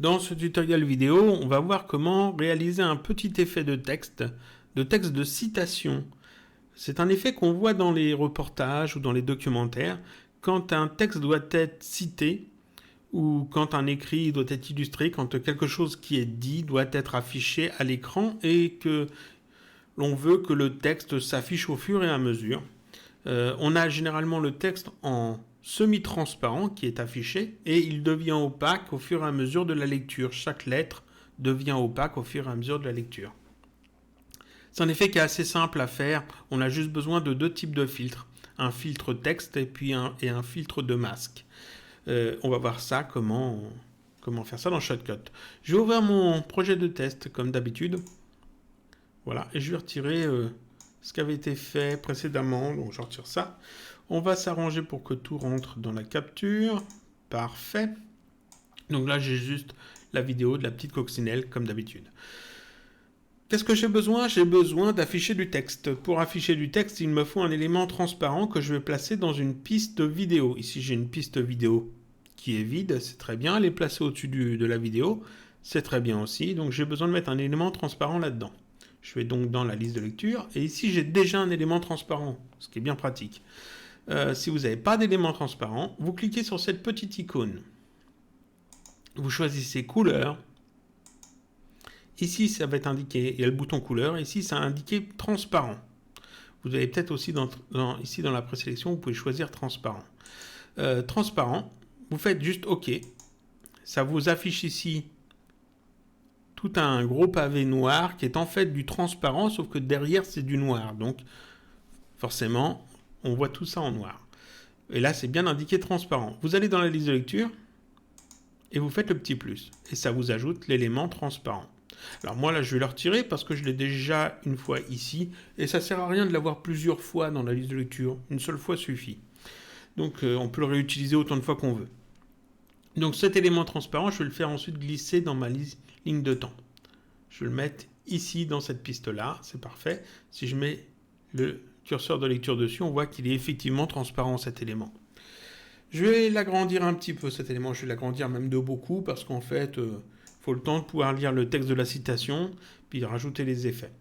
Dans ce tutoriel vidéo, on va voir comment réaliser un petit effet de texte de citation. C'est un effet qu'on voit dans les reportages ou dans les documentaires quand un texte doit être cité ou quand un écrit doit être illustré, quand quelque chose qui est dit doit être affiché à l'écran et que l'on veut que le texte s'affiche au fur et à mesure. On a généralement le texte en semi-transparent qui est affiché et il devient opaque au fur et à mesure de la lecture. Chaque lettre devient opaque au fur et à mesure de la lecture. C'est un effet qui est assez simple à faire. On a juste besoin de deux types de filtres. Un filtre texte et puis un filtre de masque. On va voir ça, comment faire ça dans Shotcut. Je vais ouvrir mon projet de test comme d'habitude. Voilà, et je vais retirer ce qui avait été fait précédemment. Donc je retire ça. On va s'arranger pour que tout rentre dans la capture. Parfait. Donc là, j'ai juste la vidéo de la petite coccinelle comme d'habitude. Qu'est-ce que j'ai besoin? J'ai besoin d'afficher du texte. Pour afficher du texte, il me faut un élément transparent que je vais placer dans une piste vidéo. Ici, j'ai une piste vidéo qui est vide, c'est très bien. Elle est placée au-dessus de la vidéo, c'est très bien aussi. Donc, j'ai besoin de mettre un élément transparent là-dedans. Je vais donc dans la liste de lecture. Et ici, j'ai déjà un élément transparent, ce qui est bien pratique. Si vous n'avez pas d'élément transparent, vous cliquez sur cette petite icône. Vous choisissez couleur. Ici, ça va être indiqué, il y a le bouton couleur. Ici, ça a indiqué transparent. Vous avez peut-être aussi ici dans la présélection, vous pouvez choisir transparent. Transparent, vous faites juste OK. Ça vous affiche ici tout un gros pavé noir qui est en fait du transparent, sauf que derrière, c'est du noir. Donc, forcément, on voit tout ça en noir. Et là, c'est bien indiqué transparent. Vous allez dans la liste de lecture et vous faites le petit plus. Et ça vous ajoute l'élément transparent. Alors moi là je vais le retirer parce que je l'ai déjà une fois ici et ça sert à rien de l'avoir plusieurs fois dans la liste de lecture, une seule fois suffit. Donc on peut le réutiliser autant de fois qu'on veut. Donc cet élément transparent, je vais le faire ensuite glisser dans ma ligne de temps. Je vais le mettre ici dans cette piste là, c'est parfait. Si je mets le curseur de lecture dessus, on voit qu'il est effectivement transparent cet élément. Je vais l'agrandir un petit peu cet élément, je vais l'agrandir même de beaucoup parce qu'en fait faut le temps de pouvoir lire le texte de la citation, puis rajouter les effets.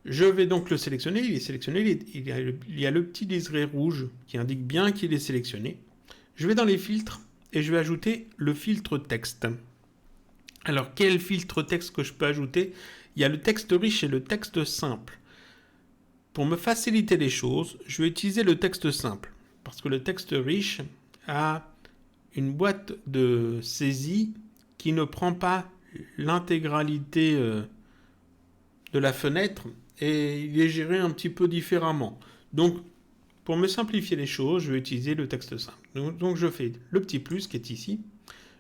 Je vais donc le sélectionner. Il est sélectionné. Il y a le petit liseré rouge qui indique bien qu'il est sélectionné. Je vais dans les filtres et je vais ajouter le filtre texte. Alors, quel filtre texte que je peux ajouter? Il y a le texte riche et le texte simple. Pour me faciliter les choses, je vais utiliser le texte simple. Parce que le texte riche a une boîte de saisie qui ne prend pas l'intégralité de la fenêtre et il est géré un petit peu différemment. Donc, pour me simplifier les choses, je vais utiliser le texte simple. Donc je fais le petit plus qui est ici.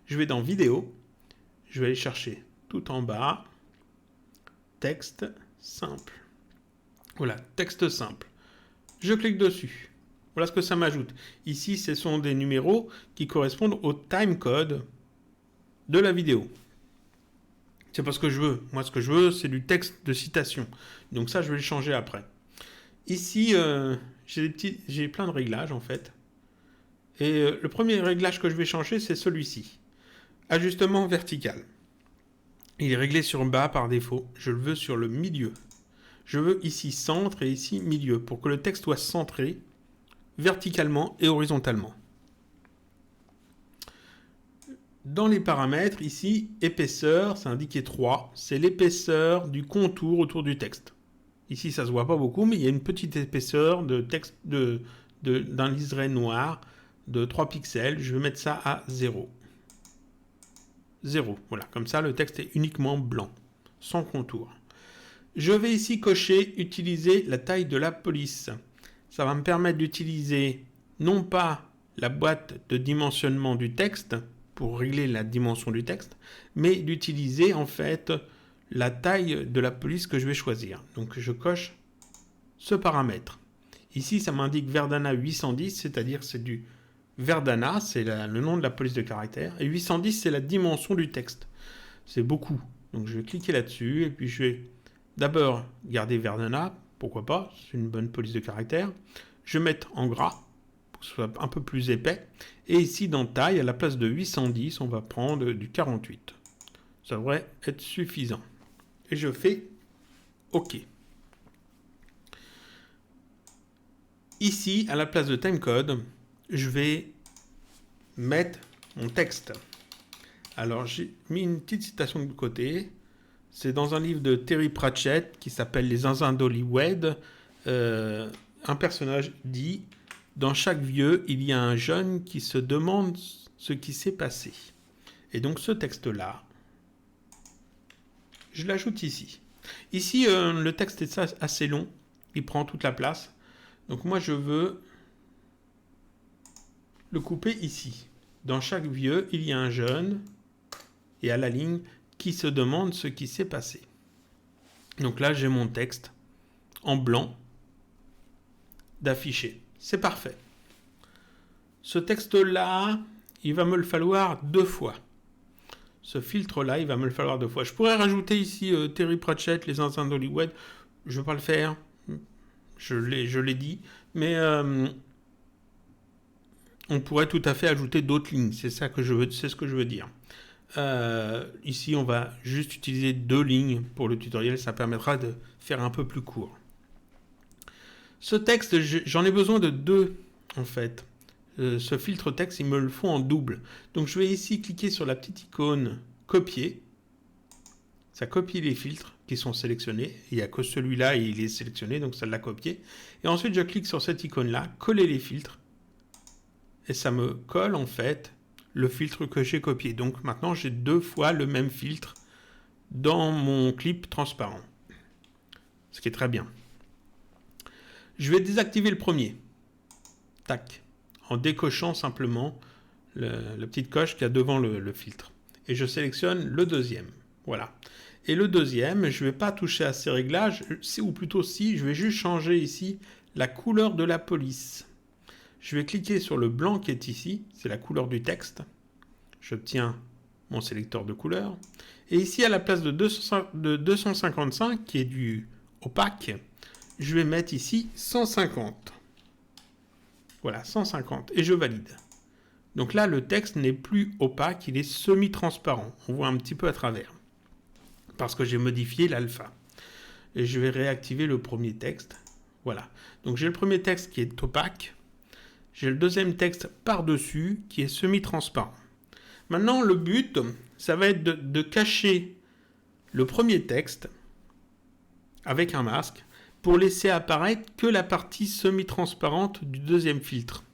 Je vais dans Vidéo. Je vais aller chercher tout en bas. Texte simple. Voilà, texte simple. Je clique dessus. Voilà ce que ça m'ajoute. Ici, ce sont des numéros qui correspondent au timecode de la vidéo. C'est pas ce que je veux. Moi, ce que je veux, c'est du texte de citation. Donc ça, je vais le changer après. Ici, j'ai plein de réglages, en fait. Et le premier réglage que je vais changer, c'est celui-ci. Ajustement vertical. Il est réglé sur bas par défaut. Je le veux sur le milieu. Je veux ici centre et ici milieu, pour que le texte soit centré verticalement et horizontalement. Dans les paramètres, ici, épaisseur, c'est indiqué 3. C'est l'épaisseur du contour autour du texte. Ici, ça se voit pas beaucoup, mais il y a une petite épaisseur de texte d'un liseré noir de 3 pixels. Je vais mettre ça à 0. 0. Voilà, comme ça, le texte est uniquement blanc, sans contour. Je vais ici cocher « Utiliser la taille de la police ». Ça va me permettre d'utiliser non pas la boîte de dimensionnement du texte, pour régler la dimension du texte, mais d'utiliser en fait la taille de la police que je vais choisir. Donc je coche ce paramètre. Ici, ça m'indique Verdana 810, c'est-à-dire c'est du Verdana, c'est le nom de la police de caractère, et 810, c'est la dimension du texte. C'est beaucoup. Donc je vais cliquer là-dessus, et puis je vais d'abord garder Verdana, pourquoi pas, c'est une bonne police de caractère. Je vais mettre en gras, pour que ce soit un peu plus épais. Et ici, dans taille, à la place de 810, on va prendre du 48. Ça devrait être suffisant. Et je fais OK. Ici, à la place de timecode, je vais mettre mon texte. Alors, j'ai mis une petite citation de côté. C'est dans un livre de Terry Pratchett qui s'appelle Les Zinzins d'Hollywood. Un personnage dit « Dans chaque vieux, il y a un jeune qui se demande ce qui s'est passé. » Et donc, ce texte-là, je l'ajoute ici. Ici, le texte est assez long. Il prend toute la place. Donc, moi, je veux le couper ici. Dans chaque vieux, il y a un jeune, et à la ligne, qui se demande ce qui s'est passé. Donc là, j'ai mon texte en blanc d'afficher. C'est parfait. Ce texte-là, il va me le falloir 2 fois. Ce filtre-là, il va me le falloir 2 fois. Je pourrais rajouter ici Terry Pratchett, Les Zinzins d'Hollywood. Je ne vais pas le faire. Je l'ai dit. Mais on pourrait tout à fait ajouter d'autres lignes. C'est ce que je veux dire. Ici, on va juste utiliser 2 lignes pour le tutoriel. Ça permettra de faire un peu plus court. Ce texte, j'en ai besoin de 2, en fait. Ce filtre texte, il me le faut en double. Donc, je vais ici cliquer sur la petite icône « Copier ». Ça copie les filtres qui sont sélectionnés. Il n'y a que celui-là et il est sélectionné, donc ça l'a copié. Et ensuite, je clique sur cette icône-là « Coller les filtres ». Et ça me colle, en fait, le filtre que j'ai copié. Donc maintenant, j'ai 2 fois le même filtre dans mon clip transparent. Ce qui est très bien. Je vais désactiver le premier. Tac. En décochant simplement la petite coche qu'il y a devant le filtre. Et je sélectionne le deuxième. Voilà. Et le deuxième, je ne vais pas toucher à ces réglages, ou plutôt si, je vais juste changer ici la couleur de la police. Je vais cliquer sur le blanc qui est ici, c'est la couleur du texte. J'obtiens mon sélecteur de couleurs. Et ici, à la place de 255, qui est du opaque, je vais mettre ici 150. Voilà, 150. Et je valide. Donc là, le texte n'est plus opaque, il est semi-transparent. On voit un petit peu à travers. Parce que j'ai modifié l'alpha. Et je vais réactiver le premier texte. Voilà. Donc j'ai le premier texte qui est opaque. J'ai le deuxième texte par-dessus qui est semi-transparent. Maintenant, le but, ça va être de cacher le premier texte avec un masque pour laisser apparaître que la partie semi-transparente du deuxième filtre.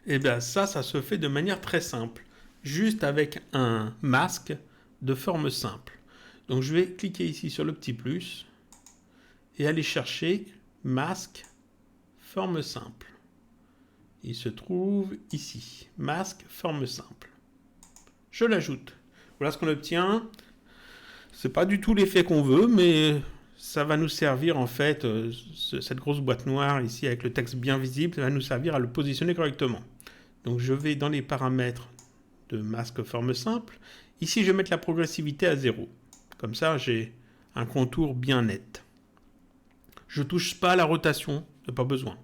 Et bien ça se fait de manière très simple, juste avec un masque de forme simple. Donc je vais cliquer ici sur le petit plus et aller chercher masque, forme simple. Il se trouve ici, masque, forme simple. Je l'ajoute. Voilà ce qu'on obtient. C'est pas du tout l'effet qu'on veut, mais ça va nous servir en fait, cette grosse boîte noire ici avec le texte bien visible, ça va nous servir à le positionner correctement. Donc je vais dans les paramètres de masque forme simple. Ici, je vais mettre la progressivité à 0. Comme ça, j'ai un contour bien net. Je ne touche pas à la rotation, il n'y a pas besoin.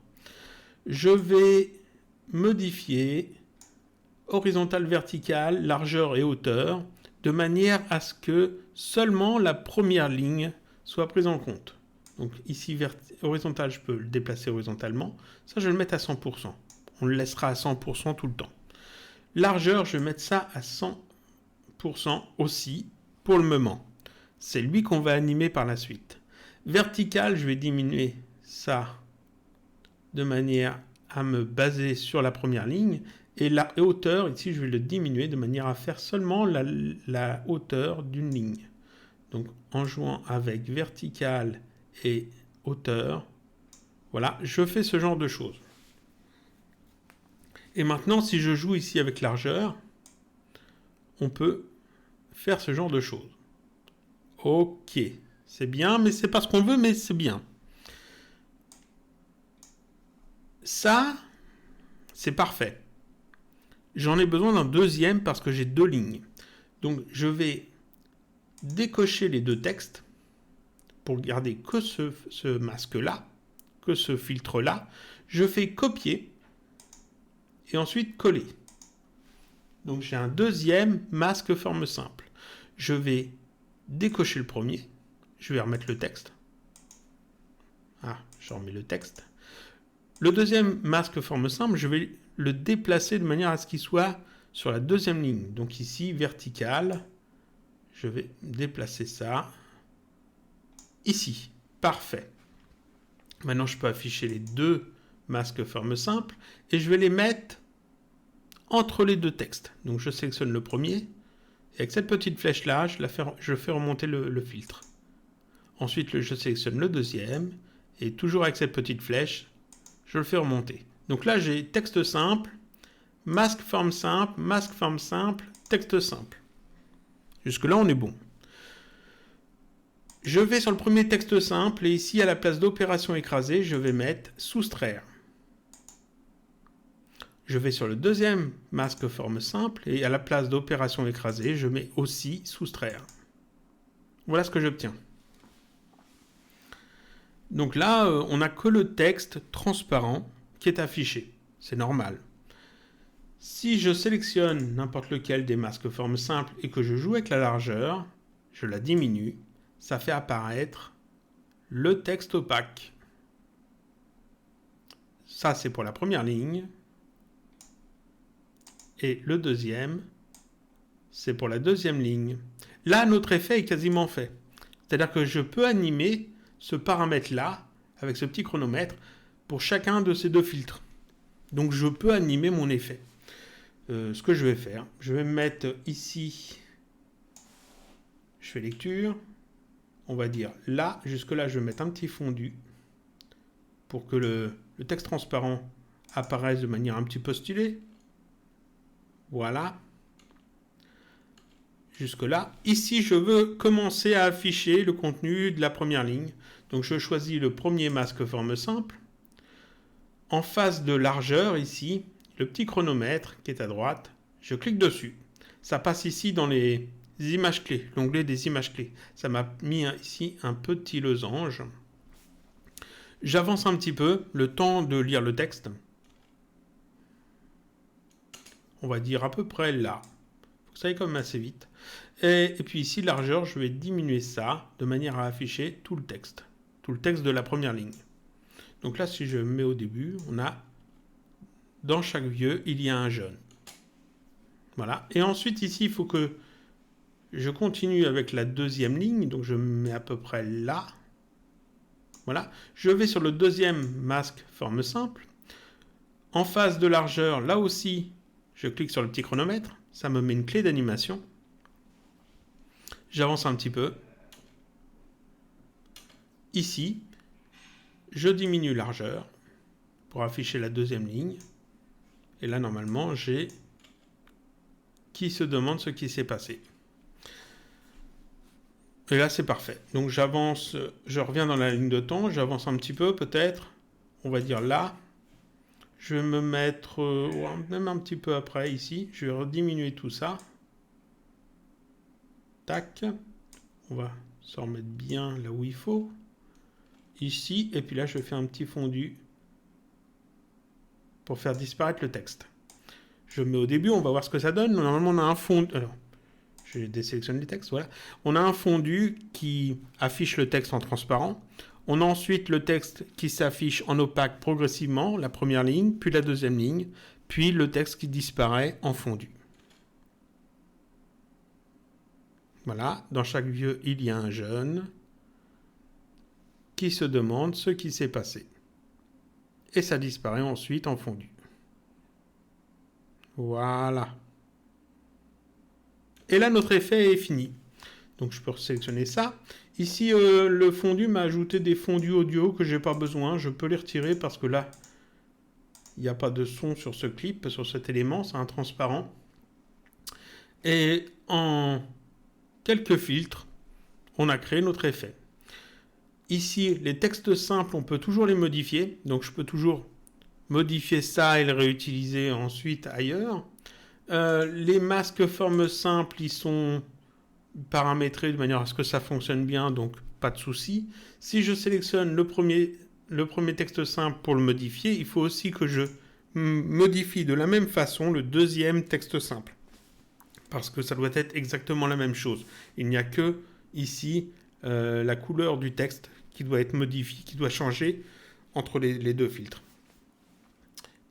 Je vais modifier horizontal, vertical, largeur et hauteur de manière à ce que seulement la première ligne soit prise en compte. Donc ici, horizontal, je peux le déplacer horizontalement. Ça, je vais le mettre à 100%. On le laissera à 100% tout le temps. Largeur, je vais mettre ça à 100% aussi pour le moment. C'est lui qu'on va animer par la suite. Vertical, je vais diminuer ça de manière à me baser sur la première ligne. Et la hauteur, ici, je vais le diminuer de manière à faire seulement la hauteur d'une ligne. Donc, en jouant avec vertical et hauteur, voilà, je fais ce genre de choses. Et maintenant, si je joue ici avec largeur, on peut faire ce genre de choses. Ok, c'est bien, mais c'est pas ce qu'on veut, mais c'est bien. Ça, c'est parfait. J'en ai besoin d'un deuxième parce que j'ai 2 lignes. Donc, je vais décocher les 2 textes pour garder que ce masque-là, que ce filtre-là. Je fais copier et ensuite coller. Donc, j'ai un deuxième masque forme simple. Je vais décocher le premier. Je vais remettre le texte. Ah, je remets le texte. Le deuxième masque forme simple, je vais le déplacer de manière à ce qu'il soit sur la deuxième ligne. Donc ici, vertical. Je vais déplacer ça. Ici. Parfait. Maintenant, je peux afficher les deux masques forme simple et je vais les mettre entre les deux textes. Donc, je sélectionne le premier et avec cette petite flèche-là, je fais remonter le filtre. Ensuite, je sélectionne le deuxième et toujours avec cette petite flèche, je le fais remonter. Donc là, j'ai texte simple, masque forme simple, texte simple. Jusque-là, on est bon. Je vais sur le premier texte simple et ici, à la place d'opération écrasée, je vais mettre soustraire. Je vais sur le deuxième masque forme simple et à la place d'opération écrasée, je mets aussi soustraire. Voilà ce que j'obtiens. Donc là, on n'a que le texte transparent qui est affiché. C'est normal. Si je sélectionne n'importe lequel des masques forme simple et que je joue avec la largeur, je la diminue, ça fait apparaître le texte opaque. Ça, c'est pour la première ligne. Et le deuxième, c'est pour la deuxième ligne. Là, notre effet est quasiment fait. C'est-à-dire que je peux animer ce paramètre-là, avec ce petit chronomètre, pour chacun de ces deux filtres. Donc, je peux animer mon effet. Ce que je vais faire, je vais me mettre ici, je fais lecture, on va dire là, jusque-là, je vais mettre un petit fondu pour que le texte transparent apparaisse de manière un petit peu stylée. Voilà. Jusque-là. Ici, je veux commencer à afficher le contenu de la première ligne. Donc, je choisis le premier masque forme simple. En phase de largeur, ici, le petit chronomètre qui est à droite, je clique dessus. Ça passe ici dans les images clés, l'onglet des images clés. Ça m'a mis ici un petit losange. J'avance un petit peu, le temps de lire le texte. On va dire à peu près là. Faut que ça aille quand même assez vite. Et puis ici, largeur, je vais diminuer ça de manière à afficher tout le texte de la première ligne. Donc là, si je mets au début, on a dans chaque vieux, il y a un jeune. Voilà. Et ensuite, ici, il faut que je continue avec la deuxième ligne. Donc, je me mets à peu près là. Voilà. Je vais sur le deuxième masque forme simple. En phase de largeur, là aussi, je clique sur le petit chronomètre. Ça me met une clé d'animation. J'avance un petit peu. Ici, je diminue largeur pour afficher la deuxième ligne. Et là, normalement, j'ai qui se demande ce qui s'est passé. Et là, c'est parfait. Donc, j'avance, je reviens dans la ligne de temps, j'avance un petit peu, peut-être. On va dire là. Je vais me mettre, même un petit peu après, ici. Je vais rediminuer tout ça. Tac. On va se remettre bien là où il faut. Ici. Et puis là, je fais un petit fondu pour faire disparaître le texte. Je mets au début, on va voir ce que ça donne. Normalement, on a un fondu. Alors, je désélectionne les textes, voilà. On a un fondu qui affiche le texte en transparent. On a ensuite le texte qui s'affiche en opaque progressivement, la première ligne, puis la deuxième ligne, puis le texte qui disparaît en fondu. Voilà, dans chaque vieux, il y a un jeune qui se demande ce qui s'est passé. Et ça disparaît ensuite en fondu. Voilà. Et là, notre effet est fini. Donc, je peux sélectionner ça. Ici, le fondu m'a ajouté des fondus audio que je n'ai pas besoin. Je peux les retirer parce que là, il n'y a pas de son sur ce clip, sur cet élément. C'est un transparent. Et en quelques filtres, on a créé notre effet. Ici, les textes simples, on peut toujours les modifier. Donc, je peux toujours modifier ça et le réutiliser ensuite ailleurs. Les masques forme simple, ils sont paramétrés de manière à ce que ça fonctionne bien, donc pas de souci. Si je sélectionne le premier texte simple pour le modifier, il faut aussi que je modifie de la même façon le deuxième texte simple. parce que ça doit être exactement la même chose. Il n'y a que ici la couleur du texte qui doit être modifiée, qui doit changer entre les deux filtres.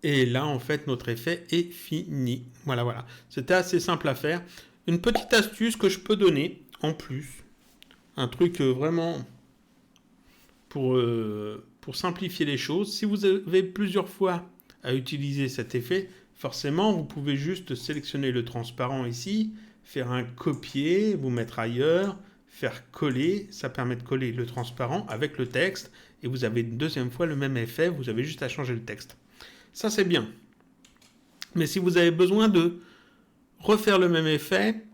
Et là, en fait, notre effet est fini. Voilà, voilà. C'était assez simple à faire. Une petite astuce que je peux donner en plus, un truc vraiment pour simplifier les choses. Si vous avez plusieurs fois à utiliser cet effet, forcément, vous pouvez juste sélectionner le transparent ici, faire un copier, vous mettre ailleurs, faire coller. Ça permet de coller le transparent avec le texte et vous avez une deuxième fois le même effet. Vous avez juste à changer le texte. Ça, c'est bien. Mais si vous avez besoin de refaire le même effet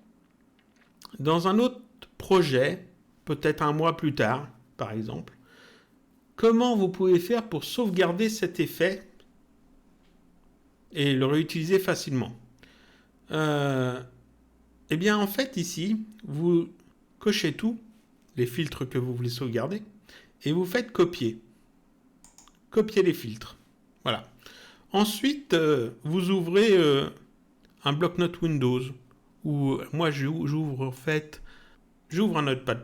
dans un autre projet, peut-être un mois plus tard, par exemple, comment vous pouvez faire pour sauvegarder cet effet et le réutiliser facilement? Eh bien, en fait, ici, vous cochez tout, les filtres que vous voulez sauvegarder, et vous faites copier. Copier les filtres. Voilà. Ensuite, vous ouvrez un bloc-notes Windows, ou moi j'ouvre en fait, j'ouvre un Notepad++,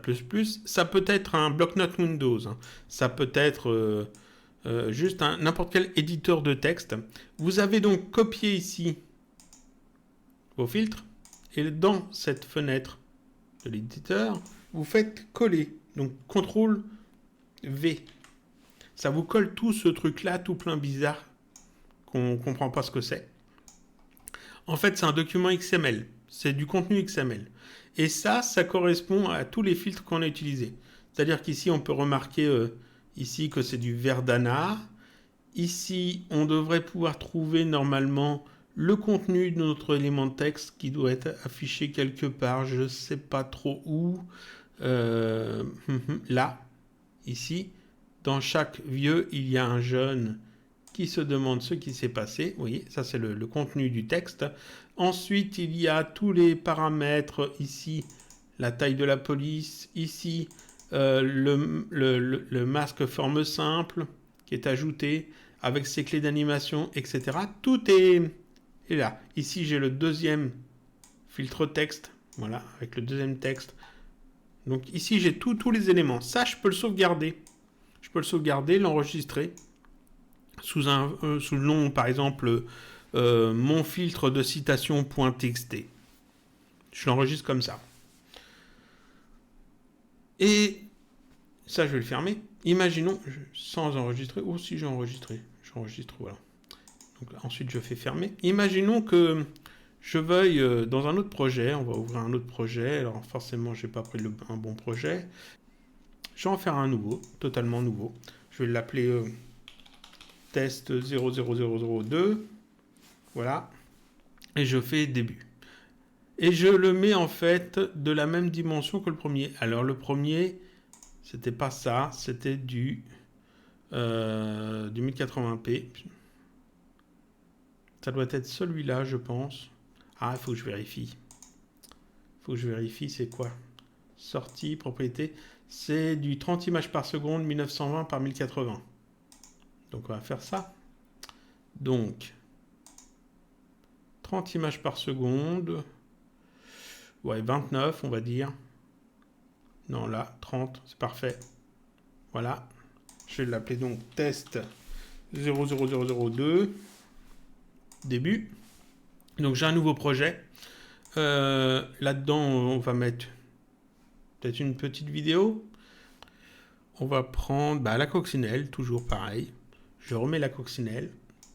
ça peut être un bloc-notes Windows, hein. Ça peut être juste n'importe quel éditeur de texte. Vous avez donc copié ici vos filtres, et dans cette fenêtre de l'éditeur, vous faites coller, donc CTRL V. Ça vous colle tout ce truc-là, tout plein bizarre, qu'on ne comprend pas ce que c'est. En fait, c'est un document XML. C'est du contenu XML. Et ça correspond à tous les filtres qu'on a utilisés. C'est-à-dire qu'ici, on peut remarquer ici que c'est du Verdana. Ici, on devrait pouvoir trouver normalement le contenu de notre élément de texte qui doit être affiché quelque part. Je ne sais pas trop où. Là, ici, dans chaque vieux, il y a un jeune qui se demande ce qui s'est passé. Vous voyez, ça c'est le contenu du texte. Ensuite, il y a tous les paramètres. Ici, la taille de la police. Ici, le masque forme simple qui est ajouté avec ses clés d'animation, etc. Tout est là. Ici, j'ai le deuxième filtre texte. Voilà, avec le deuxième texte. Donc ici, j'ai tous les éléments. Ça, je peux le sauvegarder. Je peux le sauvegarder, l'enregistrer sous le nom, par exemple, mon filtre de citation.txt. Je l'enregistre comme ça. Et ça, je vais le fermer. Imaginons, sans enregistrer, ou si j'ai enregistré, j'enregistre, voilà. Donc, ensuite, je fais fermer. Imaginons que je veuille, dans un autre projet, on va ouvrir un autre projet, alors forcément, je n'ai pas pris un bon projet. Je vais en faire un nouveau, totalement nouveau. Je vais l'appeler test 00002. Voilà. Et je fais début. Et je le mets en fait de la même dimension que le premier. Alors le premier, c'était pas ça, c'était du 1080p. Ça doit être celui-là, je pense. Ah, il faut que je vérifie. Il faut que je vérifie, c'est quoi? Sortie, propriété. C'est du 30 images par seconde, 1920 par 1080. Donc on va faire ça. Donc 30 images par seconde. Ouais, 29 on va dire. Non, là, 30, c'est parfait. Voilà. Je vais l'appeler donc test 00002. Début. Donc j'ai un nouveau projet. Là-dedans, on va mettre peut-être une petite vidéo. On va prendre la coccinelle, toujours pareil. Je remets la coccinelle.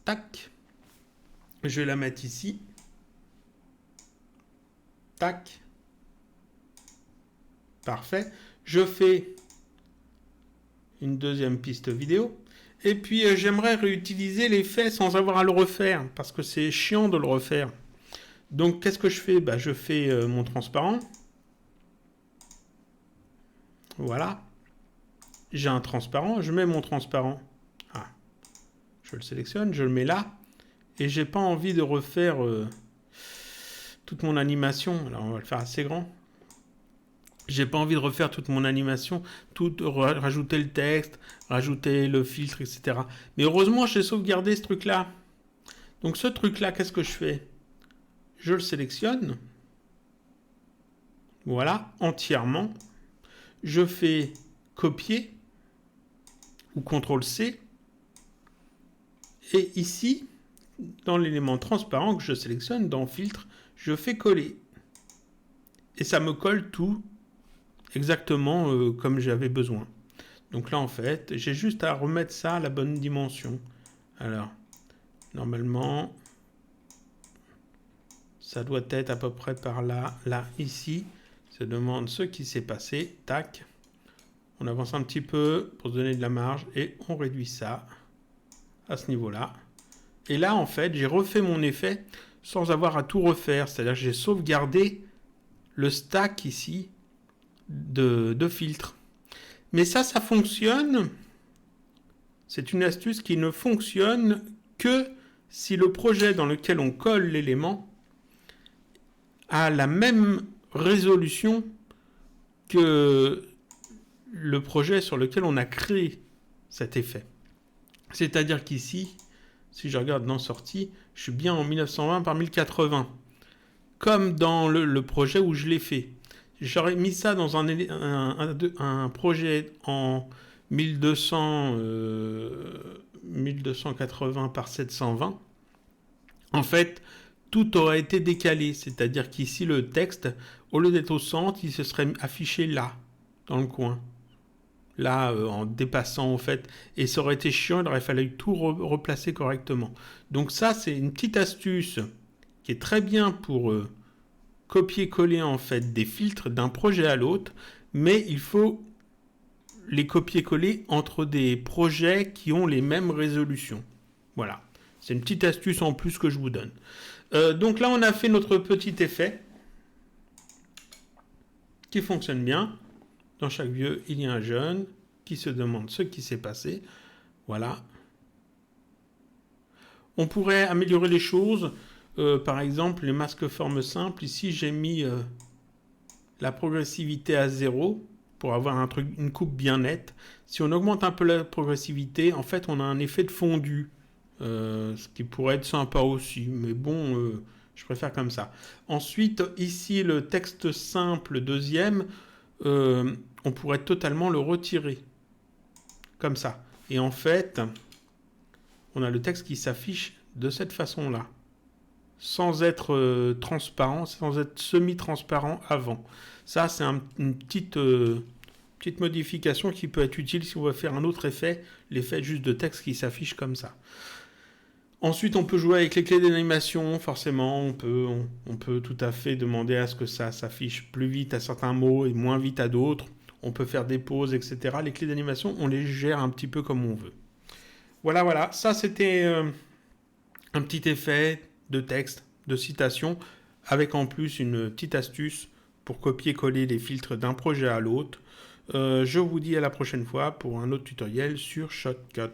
Tac. Je vais la mettre ici. Tac. Parfait. Je fais une deuxième piste vidéo. Et puis, j'aimerais réutiliser l'effet sans avoir à le refaire, parce que c'est chiant de le refaire. Donc, qu'est-ce que je fais? Je fais mon transparent. Voilà. J'ai un transparent. Je mets mon transparent. Ah. Je le sélectionne. Je le mets là. Et j'ai pas envie de refaire toute mon animation. Alors, on va le faire assez grand. J'ai pas envie de refaire toute mon animation, rajouter le texte, rajouter le filtre, etc. Mais heureusement, j'ai sauvegardé ce truc-là. Donc ce truc-là, qu'est-ce que je fais? Je le sélectionne. Voilà, entièrement. Je fais copier ou CTRL-C. Et ici, dans l'élément transparent que je sélectionne, dans filtre, je fais coller. Et ça me colle tout exactement comme j'avais besoin. Donc là, en fait, j'ai juste à remettre ça à la bonne dimension. Alors, normalement, ça doit être à peu près par là, là, ici. Ça demande ce qui s'est passé. Tac. On avance un petit peu pour se donner de la marge et on réduit ça à ce niveau-là. Et là, en fait, j'ai refait mon effet sans avoir à tout refaire. C'est-à-dire que j'ai sauvegardé le stack ici de filtres. Mais ça fonctionne. C'est une astuce qui ne fonctionne que si le projet dans lequel on colle l'élément a la même résolution que le projet sur lequel on a créé cet effet. C'est-à-dire qu'ici, si je regarde dans sortie, je suis bien en 1920 par 1080. Comme dans le projet où je l'ai fait. J'aurais mis ça dans un projet en 1280 par 720. En fait, tout aurait été décalé. C'est-à-dire qu'ici, le texte, au lieu d'être au centre, il se serait affiché là, dans le coin. Là, en dépassant, en fait. Et ça aurait été chiant, il aurait fallu tout replacer correctement. Donc ça, c'est une petite astuce qui est très bien pour copier-coller en fait des filtres d'un projet à l'autre, mais il faut les copier-coller entre des projets qui ont les mêmes résolutions. Voilà, c'est une petite astuce en plus que je vous donne. Donc là, on a fait notre petit effet qui fonctionne bien. Dans chaque vieux, il y a un jeune qui se demande ce qui s'est passé. Voilà. On pourrait améliorer les choses. Par exemple, les masques formes simples. Ici, j'ai mis la progressivité à 0 pour avoir une coupe bien nette. Si on augmente un peu la progressivité, en fait, on a un effet de fondu. Ce qui pourrait être sympa aussi. Mais bon, je préfère comme ça. Ensuite, ici, le texte simple deuxième, on pourrait totalement le retirer. Comme ça. Et en fait, on a le texte qui s'affiche de cette façon-là. Sans être transparent, sans être semi-transparent avant. Ça, c'est une petite modification qui peut être utile si on veut faire un autre effet, l'effet juste de texte qui s'affiche comme ça. Ensuite, on peut jouer avec les clés d'animation, forcément, on peut tout à fait demander à ce que ça s'affiche plus vite à certains mots et moins vite à d'autres. On peut faire des pauses, etc. Les clés d'animation, on les gère un petit peu comme on veut. Voilà, ça c'était un petit effet de texte, de citation, avec en plus une petite astuce pour copier-coller les filtres d'un projet à l'autre. Je vous dis à la prochaine fois pour un autre tutoriel sur Shotcut.